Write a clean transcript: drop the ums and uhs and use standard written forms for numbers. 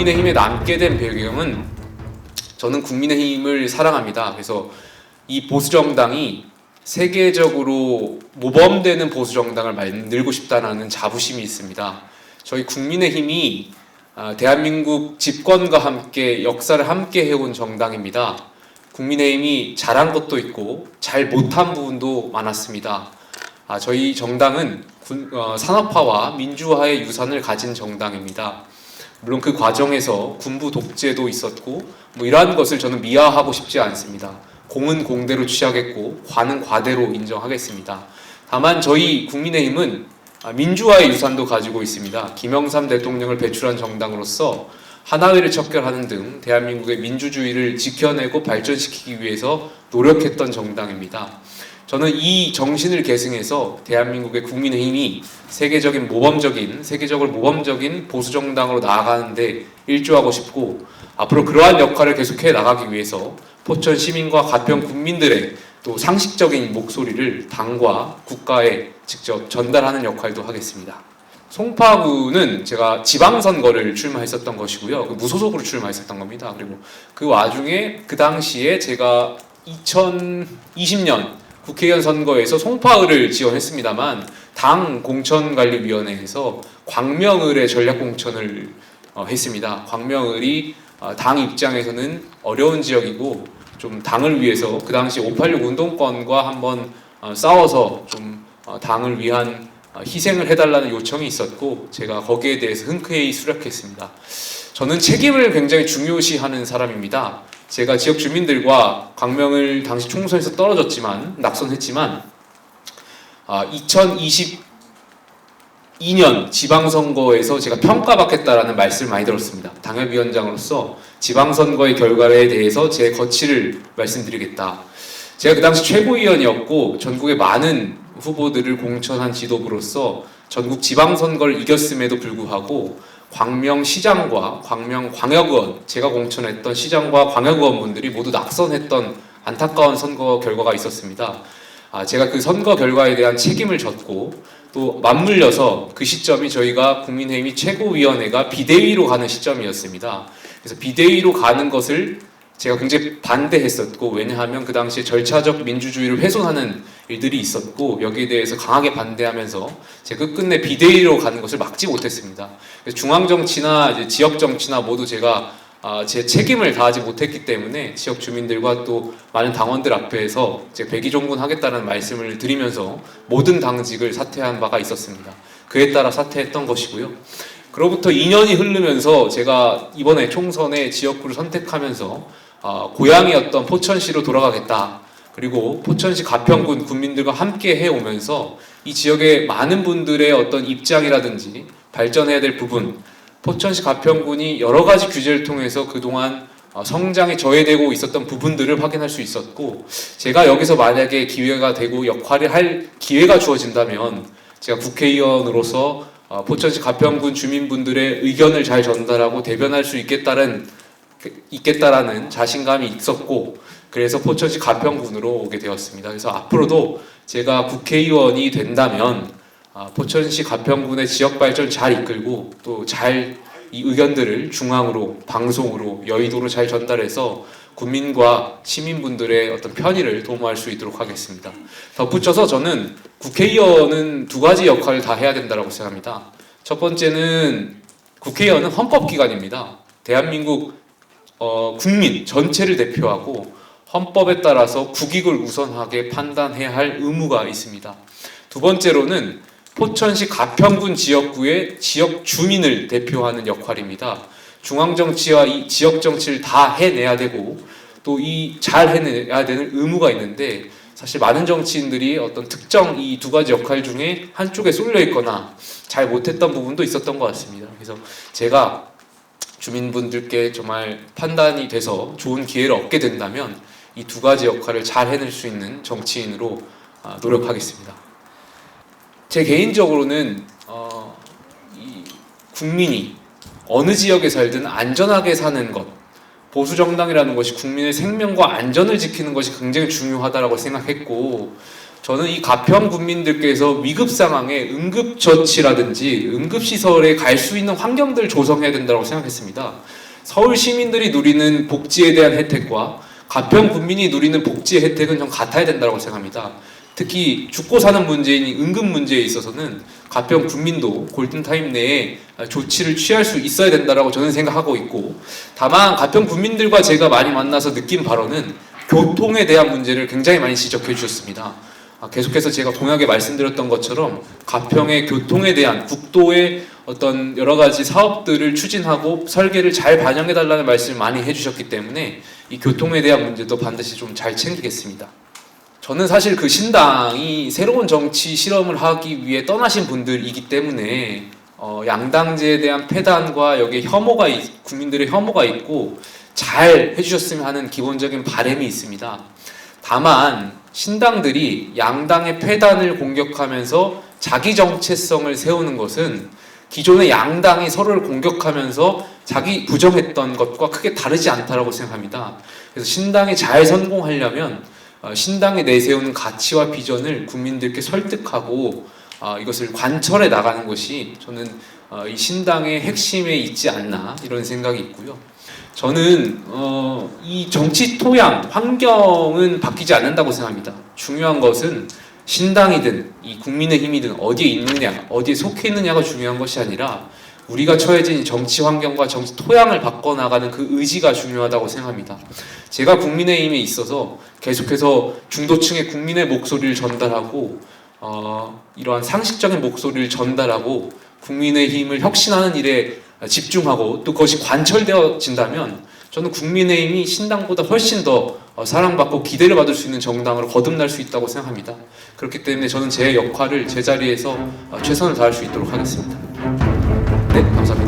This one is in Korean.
국민의힘에 남게 된 배경은 저는 국민의힘을 사랑합니다. 그래서 이 보수정당이 세계적으로 모범되는 보수정당을 만들고 싶다는 자부심이 있습니다. 저희 국민의힘이 대한민국 집권과 함께 역사를 함께 해온 정당입니다. 국민의힘이 잘한 것도 있고 잘 못한 부분도 많았습니다. 저희 정당은 산업화와 민주화의 유산을 가진 정당입니다. 물론 그 과정에서 군부 독재도 있었고 이러한 것을 저는 미화하고 싶지 않습니다. 공은 공대로 취하겠고 과는 과대로 인정하겠습니다. 다만 저희 국민의힘은 민주화의 유산도 가지고 있습니다. 김영삼 대통령을 배출한 정당으로서 하나회를 척결하는 등 대한민국의 민주주의를 지켜내고 발전시키기 위해서 노력했던 정당입니다. 저는 이 정신을 계승해서 대한민국의 국민의힘이 세계적으로 모범적인 보수정당으로 나아가는데 일조하고 싶고, 앞으로 그러한 역할을 계속해 나가기 위해서 포천 시민과 가평 국민들의 또 상식적인 목소리를 당과 국가에 직접 전달하는 역할도 하겠습니다. 송파구는 제가 지방선거를 출마했었던 것이고요. 무소속으로 출마했었던 겁니다. 그리고 그 와중에 그 당시에 제가 2020년 국회의원 선거에서 송파을을 지원했습니다만 당 공천관리위원회에서 광명을의 전략공천을 했습니다. 광명을이 당 입장에서는 어려운 지역이고 좀 당을 위해서 그 당시 586 운동권과 한번 싸워서 좀 당을 위한 희생을 해달라는 요청이 있었고 제가 거기에 대해서 흔쾌히 수락했습니다. 저는 책임을 굉장히 중요시하는 사람입니다. 제가 지역 주민들과 광명을 당시 총선에서 낙선했지만 2022년 지방선거에서 제가 평가받겠다라는 말씀을 많이 들었습니다. 당협위원장으로서 지방선거의 결과에 대해서 제 거취를 말씀드리겠다. 제가 그 당시 최고위원이었고 전국의 많은 후보들을 공천한 지도부로서 전국 지방선거를 이겼음에도 불구하고 광명시장과 광명광역의원, 제가 공천했던 시장과 광역의원분들이 모두 낙선했던 안타까운 선거 결과가 있었습니다. 제가 그 선거 결과에 대한 책임을 졌고 또 맞물려서 그 시점이 저희가 국민의힘이 최고위원회가 비대위로 가는 시점이었습니다. 그래서 비대위로 가는 것을 제가 굉장히 반대했었고, 왜냐하면 그 당시에 절차적 민주주의를 훼손하는 일들이 있었고 여기에 대해서 강하게 반대하면서 제가 끝끝내 비대위로 가는 것을 막지 못했습니다. 그래서 중앙정치나 이제 지역정치나 모두 제가 제 책임을 다하지 못했기 때문에 지역 주민들과 또 많은 당원들 앞에서 제가 백의종군하겠다는 말씀을 드리면서 모든 당직을 사퇴한 바가 있었습니다. 그에 따라 사퇴했던 것이고요. 그로부터 2년이 흐르면서 제가 이번에 총선에 지역구를 선택하면서 고향이었던 포천시로 돌아가겠다. 그리고 포천시 가평군 국민들과 함께 해오면서 이 지역의 많은 분들의 어떤 입장이라든지 발전해야 될 부분, 포천시 가평군이 여러 가지 규제를 통해서 그동안 성장이 저해되고 있었던 부분들을 확인할 수 있었고, 제가 여기서 만약에 기회가 되고 역할을 할 기회가 주어진다면 제가 국회의원으로서 포천시 가평군 주민분들의 의견을 잘 전달하고 대변할 수 있겠다라는 자신감이 있었고, 그래서 포천시 가평군으로 오게 되었습니다. 그래서 앞으로도 제가 국회의원이 된다면 포천시 가평군의 지역 발전 잘 이끌고 또 잘 이 의견들을 중앙으로, 방송으로, 여의도로 잘 전달해서 국민과 시민분들의 어떤 편의를 도모할 수 있도록 하겠습니다. 덧붙여서 저는 국회의원은 두 가지 역할을 다 해야 된다고 생각합니다. 첫 번째는 국회의원은 헌법기관입니다. 대한민국 국민 전체를 대표하고 헌법에 따라서 국익을 우선하게 판단해야 할 의무가 있습니다. 두 번째로는 포천시 가평군 지역구의 지역 주민을 대표하는 역할입니다. 중앙정치와 이 지역정치를 다 해내야 되고 또 잘 해내야 되는 의무가 있는데, 사실 많은 정치인들이 어떤 특정 이 두 가지 역할 중에 한쪽에 쏠려 있거나 잘 못했던 부분도 있었던 것 같습니다. 그래서 제가 주민분들께 정말 판단이 돼서 좋은 기회를 얻게 된다면 이 두 가지 역할을 잘 해낼 수 있는 정치인으로 노력하겠습니다. 제 개인적으로는 이 국민이 어느 지역에 살든 안전하게 사는 것, 보수정당이라는 것이 국민의 생명과 안전을 지키는 것이 굉장히 중요하다고 생각했고, 저는 이 가평 국민들께서 위급 상황에 응급처치라든지 응급시설에 갈 수 있는 환경들을 조성해야 된다고 생각했습니다. 서울 시민들이 누리는 복지에 대한 혜택과 가평 국민이 누리는 복지의 혜택은 좀 같아야 된다고 생각합니다. 특히 죽고 사는 문제인 응급 문제에 있어서는 가평 국민도 골든타임 내에 조치를 취할 수 있어야 된다고 저는 생각하고 있고, 다만 가평 국민들과 제가 많이 만나서 느낀 바로는 교통에 대한 문제를 굉장히 많이 지적해 주셨습니다. 계속해서 제가 공약에 말씀드렸던 것처럼 가평의 교통에 대한 국도의 어떤 여러 가지 사업들을 추진하고 설계를 잘 반영해 달라는 말씀을 많이 해주셨기 때문에 이 교통에 대한 문제도 반드시 좀 잘 챙기겠습니다. 저는 사실 그 신당이 새로운 정치 실험을 하기 위해 떠나신 분들이기 때문에 양당제에 대한 폐단과 여기에 국민들의 혐오가 있고 잘 해주셨으면 하는 기본적인 바람이 있습니다. 다만 신당들이 양당의 폐단을 공격하면서 자기 정체성을 세우는 것은 기존의 양당이 서로를 공격하면서 자기 부정했던 것과 크게 다르지 않다고 생각합니다. 그래서 신당이 잘 성공하려면 신당이 내세우는 가치와 비전을 국민들께 설득하고 이것을 관철해 나가는 것이 저는 이 신당의 핵심에 있지 않나 이런 생각이 있고요. 저는 이 정치 토양, 환경은 바뀌지 않는다고 생각합니다. 중요한 것은 신당이든 이 국민의힘이든 어디에 있느냐, 어디에 속해 있느냐가 중요한 것이 아니라 우리가 처해진 정치 환경과 정치 토양을 바꿔나가는 그 의지가 중요하다고 생각합니다. 제가 국민의힘에 있어서 계속해서 중도층의 국민의 목소리를 전달하고 이러한 상식적인 목소리를 전달하고 국민의힘을 혁신하는 일에 집중하고 또 그것이 관철되어진다면 저는 국민의힘이 신당보다 훨씬 더 사랑받고 기대를 받을 수 있는 정당으로 거듭날 수 있다고 생각합니다. 그렇기 때문에 저는 제 역할을 제 자리에서 최선을 다할 수 있도록 하겠습니다. 네, 감사합니다.